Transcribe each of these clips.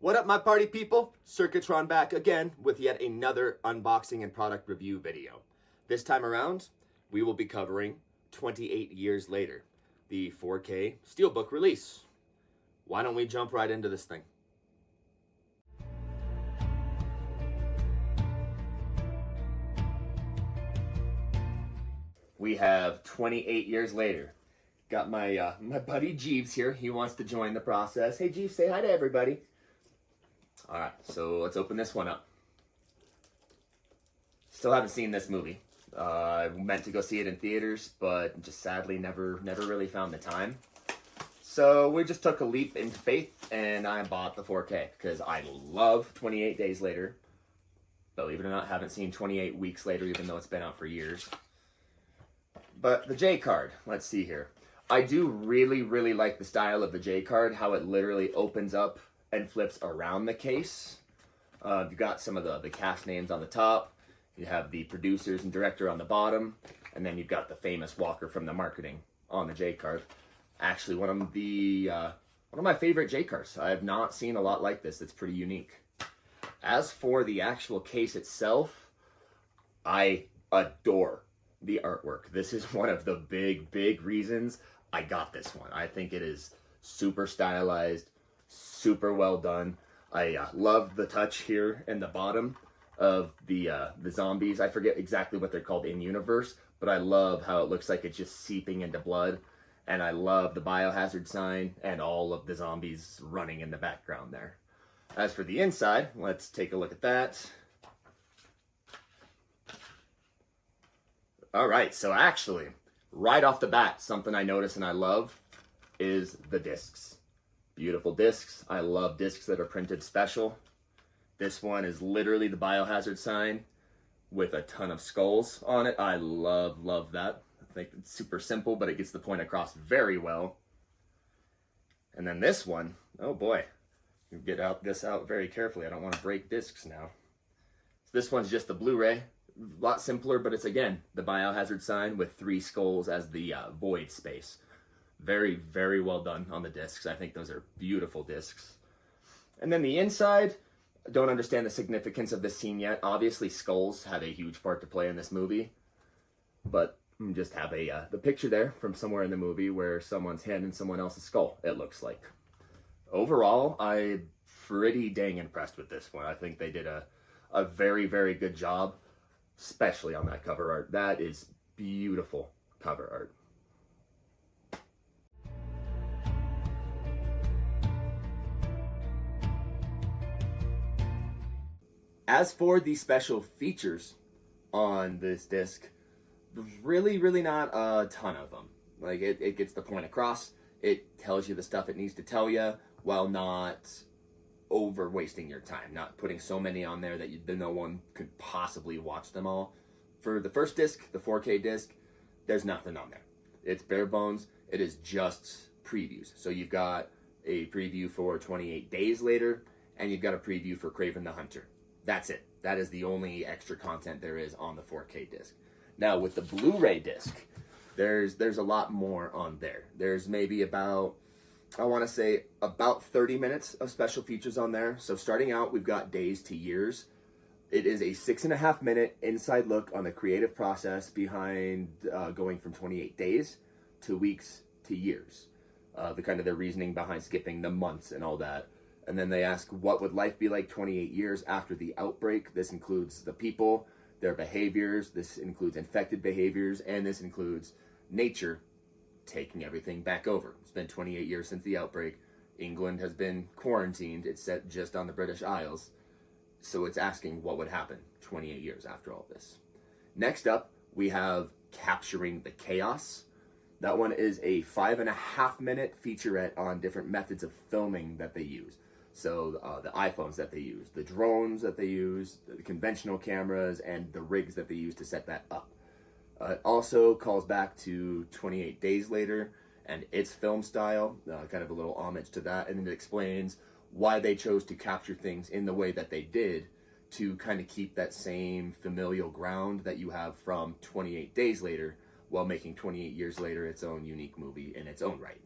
What up, my party people? Circuitron back again with yet another unboxing and product review video. This time around, we will be covering 28 years later, the 4K Steelbook release. Why don't we jump right into this thing? We have 28 years later. Got my my buddy Jeeves here. He wants to join the process. Hey Jeeves, say hi to everybody. All right, so let's open this one up. Still haven't seen this movie. I meant to go see it in theaters, but just sadly never really found the time. So we just took a leap into faith, and I bought the 4K because I love 28 Days Later. Believe it or not, haven't seen 28 Weeks Later, even though it's been out for years. But the J card, let's see here. I do really like the style of the J card, how it literally opens up and flips around the case. You've got some of the cast names on the top. You have the producers and director on the bottom. And then you've got the famous Walker from the marketing on the J card. Actually, one of my favorite J cards. I have not seen a lot like this. It's pretty unique. As for the actual case itself, I adore the artwork. This is one of the big reasons I got this one. I think it is super stylized, super well done. I love the touch here in the bottom of the zombies. I forget exactly what they're called in universe, but I love how it looks like it's just seeping into blood. And I love the biohazard sign and all of the zombies running in the background there. As for the inside, let's take a look at that. All right, so actually, right off the bat, something I notice and I love is the discs. Beautiful discs. I love discs that are printed special. This one is literally the biohazard sign with a ton of skulls on it. I love that. I think it's super simple, but it gets the point across very well. And then this one, oh boy, you get this out very carefully. I don't want to break discs now. So this one's just the Blu-ray. A lot simpler, but it's again the biohazard sign with 3 skulls as the void space. Very well done on the discs. I think those are beautiful discs. And then the inside, I don't understand the significance of this scene yet. Obviously, skulls have a huge part to play in this movie, but just have the picture there from somewhere in the movie where someone's hand in someone else's skull, it looks like. Overall, I'm pretty dang impressed with this one. I think they did a very good job, especially on that cover art. That is beautiful cover art. As for the special features on this disc, there's really not a ton of them. Like, it gets the point across. It tells you the stuff it needs to tell you while not over wasting your time, not putting so many on there that no one could possibly watch them all. For the first disc, the 4K disc, there's nothing on there. It's bare bones. It is just previews. So you've got a preview for 28 Days Later, and you've got a preview for Kraven the Hunter. That's it. That is the only extra content there is on the 4K disc. Now with the Blu-ray disc, there's a lot more on there. There's maybe about, I want to say about 30 minutes of special features on there. So starting out, we've got Days to Years. It is a 6.5 minute inside look on the creative process behind going from 28 days to weeks to years. The kind of their reasoning behind skipping the months and all that. And then they ask, what would life be like 28 years after the outbreak? This includes the people, their behaviors, this includes infected behaviors, and this includes nature taking everything back over. It's been 28 years since the outbreak. England has been quarantined. It's set just on the British Isles. So it's asking what would happen 28 years after all this. Next up, we have Capturing the Chaos. That one is a 5.5 minute featurette on different methods of filming that they use. So the iPhones that they use, the drones that they use, the conventional cameras, and the rigs that they use to set that up. It also calls back to 28 Days Later and its film style, kind of a little homage to that, and it explains why they chose to capture things in the way that they did to kind of keep that same familial ground that you have from 28 Days Later while making 28 Years Later its own unique movie in its own right.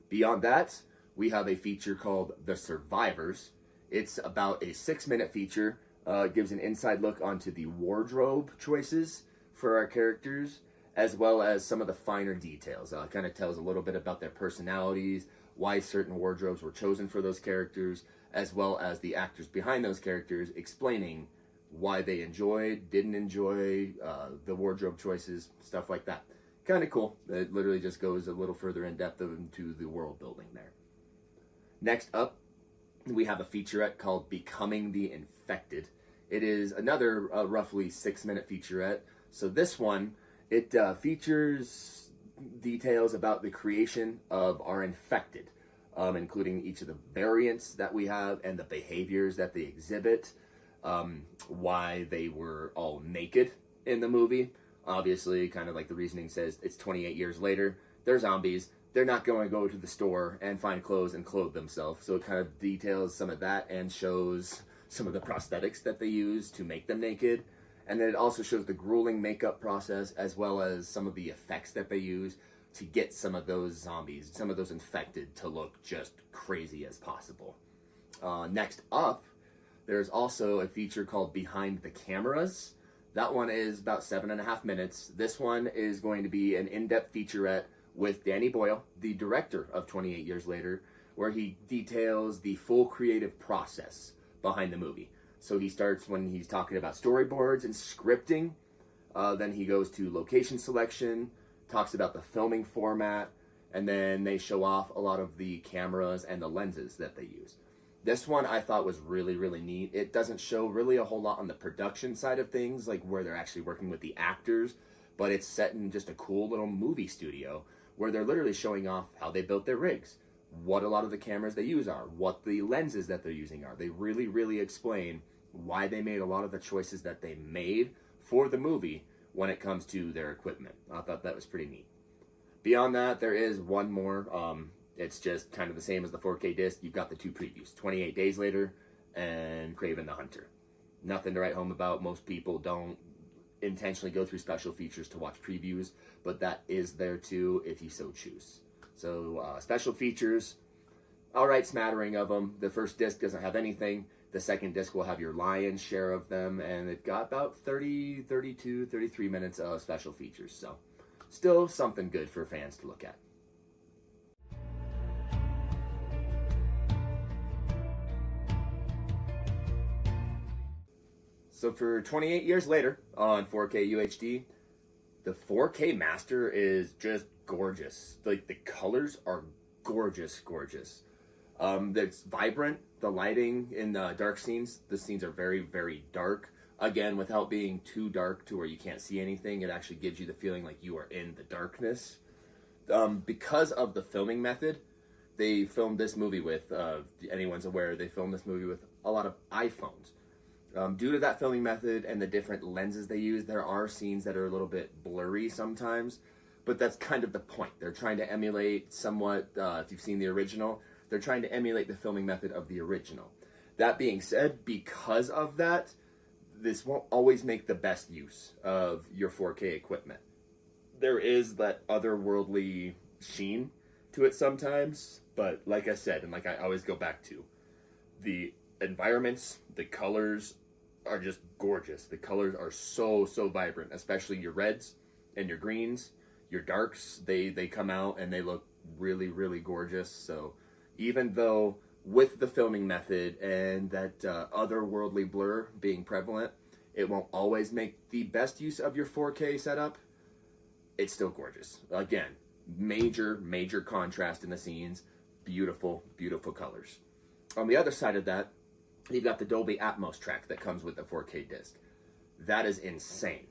Beyond that, we have a feature called The Survivors, It's about a 6-minute feature. It gives an inside look onto the wardrobe choices for our characters, as well as some of the finer details. It kind of tells a little bit about their personalities, why certain wardrobes were chosen for those characters, as well as the actors behind those characters explaining why they enjoyed, didn't enjoy the wardrobe choices, stuff like that. Kind of cool. It literally just goes a little further in depth into the world building there. Next up, we have a featurette called Becoming the Infected. It is another roughly 6-minute featurette. So this one, it features details about the creation of our infected, including each of the variants that we have and the behaviors that they exhibit, why they were all naked in the movie. Obviously, kind of like the reasoning says, it's 28 years later, they're zombies, they're not going to go to the store and find clothes and clothe themselves. So it kind of details some of that and shows some of the prosthetics that they use to make them naked. And then it also shows the grueling makeup process, as well as some of the effects that they use to get some of those zombies, some of those infected, to look just crazy as possible. Next up, there's also a feature called Behind the Cameras. That one is about 7.5 minutes. This one is going to be an in-depth featurette with Danny Boyle, the director of 28 Years Later, where he details the full creative process behind the movie. So he starts when he's talking about storyboards and scripting. Then he goes to location selection, talks about the filming format, and then they show off a lot of the cameras and the lenses that they use. This one I thought was really, really neat. It doesn't show really a whole lot on the production side of things, like where they're actually working with the actors, but it's set in just a cool little movie studio where they're literally showing off how they built their rigs, what a lot of the cameras they use are, what the lenses that they're using are. They really, really explain why they made a lot of the choices that they made for the movie when it comes to their equipment. I thought that was pretty neat. Beyond that, there is one more. It's just kind of the same as the 4K disc. You've got the two previews, 28 Days Later and Kraven the Hunter. Nothing to write home about. Most people don't intentionally go through special features to watch previews, but that is there too if you so choose. So special features, all right, smattering of them. The first disc doesn't have anything. The second disc will have your lion's share of them, and they've got about 30, 32, 33 minutes of special features. So still something good for fans to look at. So for 28 Years Later on 4K UHD, the 4K master is just gorgeous. Like, the colors are gorgeous, gorgeous. It's vibrant. The lighting in the dark scenes, the scenes are very, very dark. Again, without being too dark to where you can't see anything, it actually gives you the feeling like you are in the darkness. Because of the filming method, they filmed this movie with, anyone's aware, they filmed this movie with a lot of iPhones. Due to that filming method and the different lenses they use, there are scenes that are a little bit blurry sometimes, but that's kind of the point. They're trying to emulate somewhat, if you've seen the original, they're trying to emulate the filming method of the original. That being said, because of that, this won't always make the best use of your 4K equipment. There is that otherworldly sheen to it sometimes, but like I said, and like I always go back to, the environments, the colors are just gorgeous. The colors are so, so vibrant, especially your reds and your greens, your darks, they come out and they look really, really gorgeous. So even though with the filming method and that otherworldly blur being prevalent, it won't always make the best use of your 4K setup, it's still gorgeous. Again, major, major contrast in the scenes, beautiful, beautiful colors. On the other side of that, you've got the Dolby Atmos track that comes with the 4K disc. That is insane.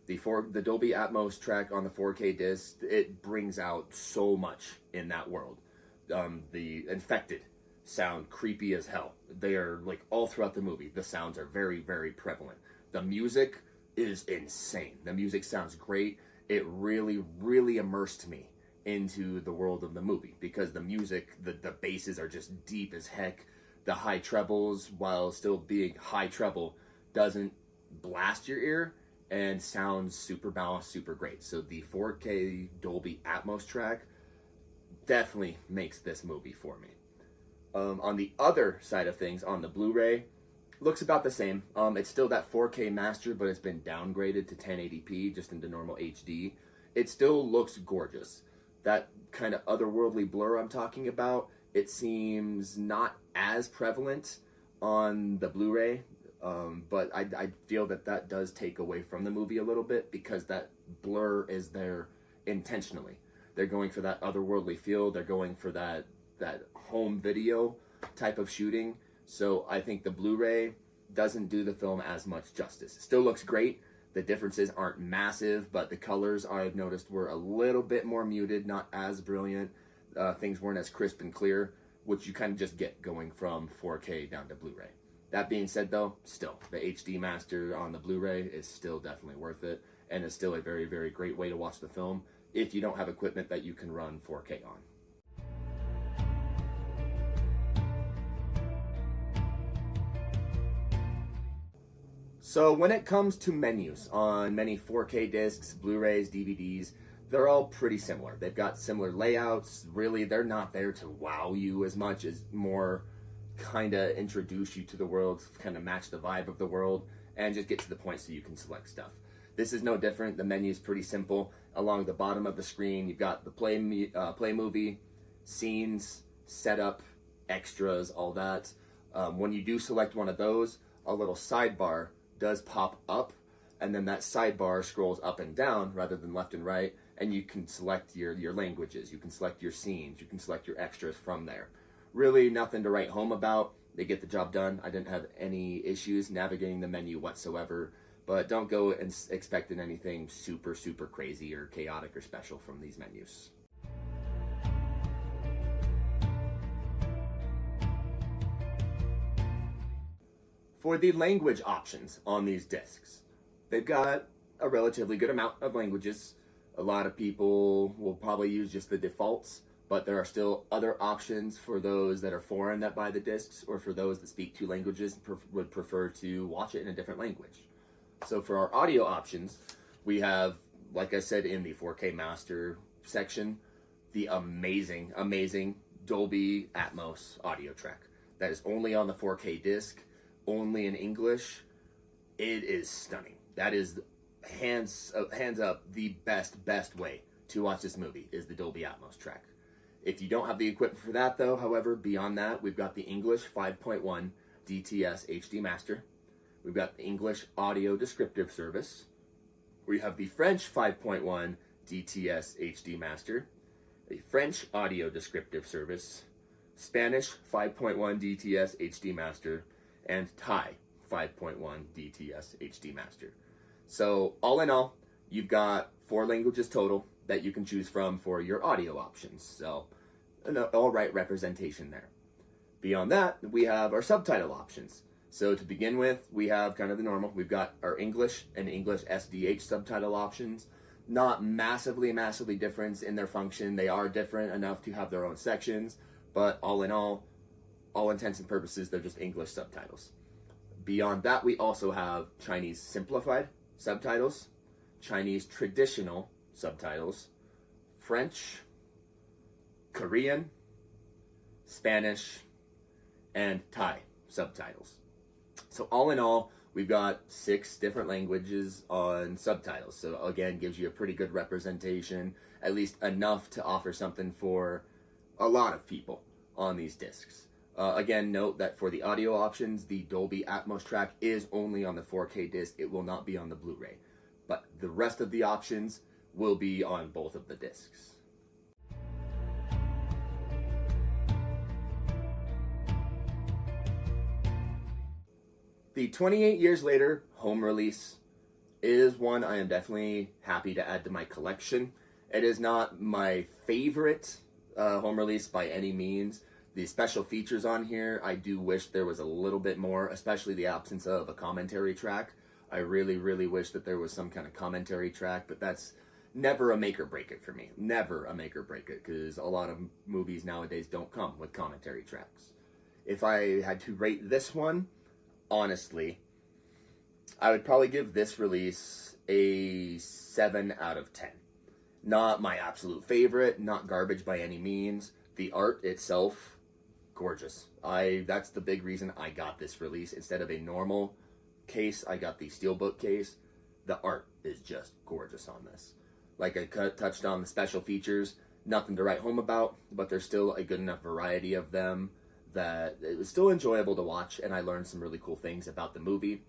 The Dolby Atmos track on the 4K disc, it brings out so much in that world. The infected sound creepy as hell. They are like all throughout the movie. The sounds are very, very prevalent. The music is insane. The music sounds great. It really, really immersed me into the world of the movie because the music, the basses are just deep as heck. The high trebles, while still being high treble, doesn't blast your ear and sounds super balanced, super great. So the 4K Dolby Atmos track definitely makes this movie for me. On the other side of things, on the Blu-ray, looks about the same. It's still that 4K master, but it's been downgraded to 1080p, just into normal HD. It still looks gorgeous. That kind of otherworldly blur I'm talking about, it seems not as prevalent on the Blu-ray, but I feel that does take away from the movie a little bit, because that blur is there intentionally. They're going for that otherworldly feel. They're going for that home video type of shooting. So I think the Blu-ray doesn't do the film as much justice. It still looks great. The differences aren't massive, but the colors I've noticed were a little bit more muted, not as brilliant. Things weren't as crisp and clear, which you kind of just get going from 4K down to Blu-ray. That being said, though, still, the HD master on the Blu-ray is still definitely worth it, and is still a very, very great way to watch the film if you don't have equipment that you can run 4K on. So when it comes to menus on many 4K discs, Blu-rays, DVDs, they're all pretty similar. They've got similar layouts. Really, they're not there to wow you as much as more kind of introduce you to the world, kind of match the vibe of the world, and just get to the point so you can select stuff. This is no different. The menu is pretty simple. Along the bottom of the screen, you've got the play movie, scenes, setup, extras, all that. When you do select one of those, a little sidebar does pop up, and then that sidebar scrolls up and down rather than left and right, and you can select your languages, you can select your scenes, you can select your extras from there. Really nothing to write home about. They get the job done. I didn't have any issues navigating the menu whatsoever, but don't go and expecting anything super, super crazy or chaotic or special from these menus. For the language options on these discs, they've got a relatively good amount of languages. A lot of people will probably use just the defaults, but there are still other options for those that are foreign that buy the discs, or for those that speak two languages and would prefer to watch it in a different language. So for our audio options, we have, like I said in the 4K master section, the amazing, amazing Dolby Atmos audio track. That is only on the 4K disc, only in English. It is stunning. That is hands up the best way to watch this movie is the Dolby Atmos track. If you don't have the equipment for that though, however, beyond that, we've got the English 5.1 DTS HD master. We've got the English audio descriptive service. We have the French 5.1 DTS HD master, the French audio descriptive service, Spanish 5.1 DTS HD master, and Thai 5.1 DTS HD master. So all in all, you've got 4 languages total that you can choose from for your audio options. So an all right representation there. Beyond that, we have our subtitle options. So to begin with, we have kind of the normal. We've got our English and English SDH subtitle options. Not massively different in their function. They are different enough to have their own sections, but all in all intents and purposes, they're just English subtitles. Beyond that, we also have Chinese simplified subtitles, Chinese traditional subtitles, French, Korean, Spanish, and Thai subtitles. So all in all, we've got 6 different languages on subtitles. So again, gives you a pretty good representation, at least enough to offer something for a lot of people on these discs. Again, note that for the audio options, the Dolby Atmos track is only on the 4K disc. It will not be on the Blu-ray. But the rest of the options will be on both of the discs. The 28 years later home release is one I am definitely happy to add to my collection. It is not my favorite home release by any means. The special features on here, I do wish there was a little bit more, especially the absence of a commentary track. I really, really wish that there was some kind of commentary track, but that's never a make or break it for me. Never a make or break it, because a lot of movies nowadays don't come with commentary tracks. If I had to rate this one, honestly, I would probably give this release a 7 out of 10. Not my absolute favorite, not garbage by any means. The art itself, gorgeous. That's the big reason I got this release. Instead of a normal case, I got the Steelbook case. The art is just gorgeous on this. Like I touched on the special features, nothing to write home about, but there's still a good enough variety of them that it was still enjoyable to watch, and I learned some really cool things about the movie.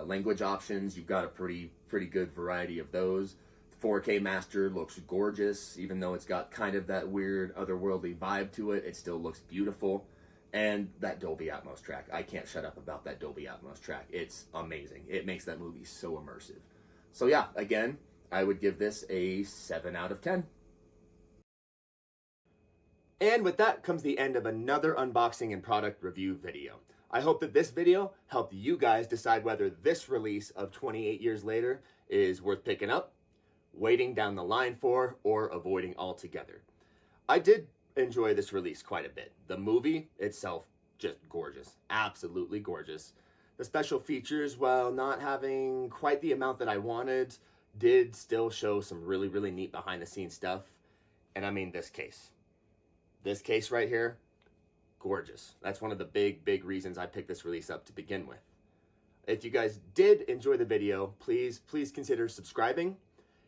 Language options, you've got a pretty good variety of those. 4K master looks gorgeous, even though it's got kind of that weird otherworldly vibe to it. It still looks beautiful. And that Dolby Atmos track, I can't shut up about that Dolby Atmos track. It's amazing. It makes that movie so immersive. So yeah, again, I would give this a 7 out of 10. And with that comes the end of another unboxing and product review video. I hope that this video helped you guys decide whether this release of 28 years later is worth picking up, waiting down the line for, or avoiding altogether. I did enjoy this release quite a bit. The movie itself, just gorgeous. Absolutely gorgeous. The special features, while not having quite the amount that I wanted, did still show some really neat behind the scenes stuff. And I mean this case. This case right here, gorgeous. That's one of the big reasons I picked this release up to begin with. If you guys did enjoy the video, please consider subscribing,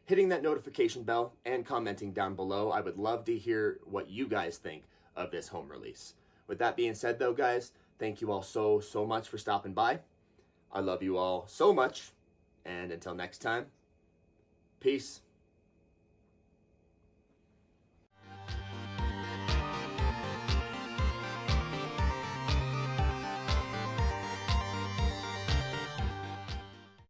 hitting that notification bell, and commenting down below. I would love to hear what you guys think of this home release. With that being said though, guys, thank you all so much for stopping by. I love you all so much, and until next time, peace.